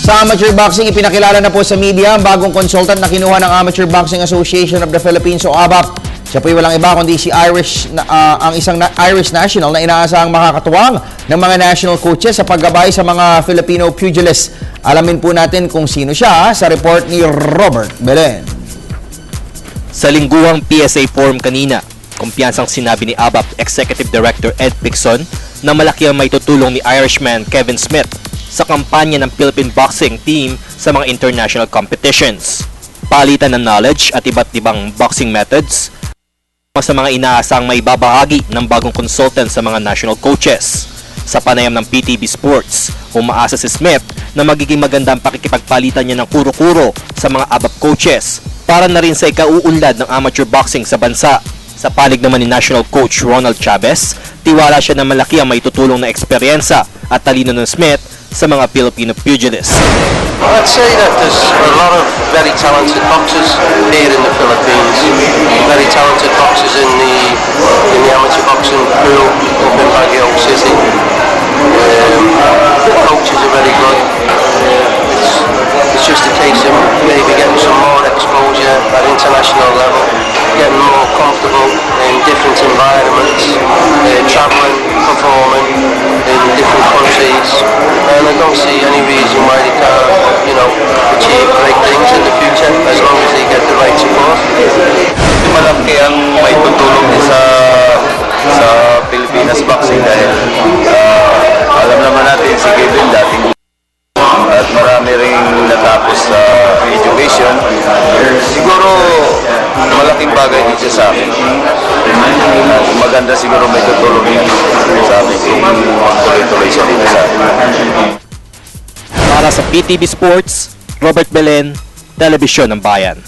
Sa amateur boxing, ipinakilala na po sa media ang bagong consultant na kinuha ng Amateur Boxing Association of the Philippines o ABAP. Siya po ay walang iba kundi si ang isang Irish national na inaasahang makakatuwang ng mga national coaches sa paggabay sa mga Filipino pugilists. Alamin po natin kung sino siya sa report ni Robert Belen. Sa lingguhang PSA forum kanina, kumpiyansang sinabi ni ABAP Executive Director Ed Picson na malaki ang maitutulong ni Irishman Kevin Smith sa kampanya ng Philippine boxing team sa mga international competitions. Palitan ng knowledge at iba't ibang boxing methods sa mga inaasang may babahagi ng bagong consultant sa mga national coaches. Sa panayam ng PTV Sports, umaasa si Smith na magiging magandang pakikipagpalitan niya ng kuro-kuro sa mga ABAP coaches para na rin sa ikauunlad ng amateur boxing sa bansa. Sa panig naman ni National Coach Ronald Chavez, tiwala siya na malaki ang maitutulong na eksperyensa at talino ng Smith sa mga Filipino pugilists. I'd say that there's a lot of very talented boxers here in the Philippines, very talented boxers in the amateur boxing pool up in Baguio City. The coaches are very good. It's just a case of maybe getting some more exposure at international level, getting more comfortable in different environments, travelling, performing in different countries, and I don't see any reason why they can't, achieve great things in the future as long as they get the right support. Malaki ang may tutulong din sa Pilipinas boxing dahil alam naman natin si Kevin dating at marami ring natapos sa education. Siguro malaking bagay din siya sa akin. Maganda siguro may tutulong din sa akin kung magtuloy-tuloy siya dito sa akin. Para sa PTV Sports, Robert Belen, Telebisyon ng Bayan.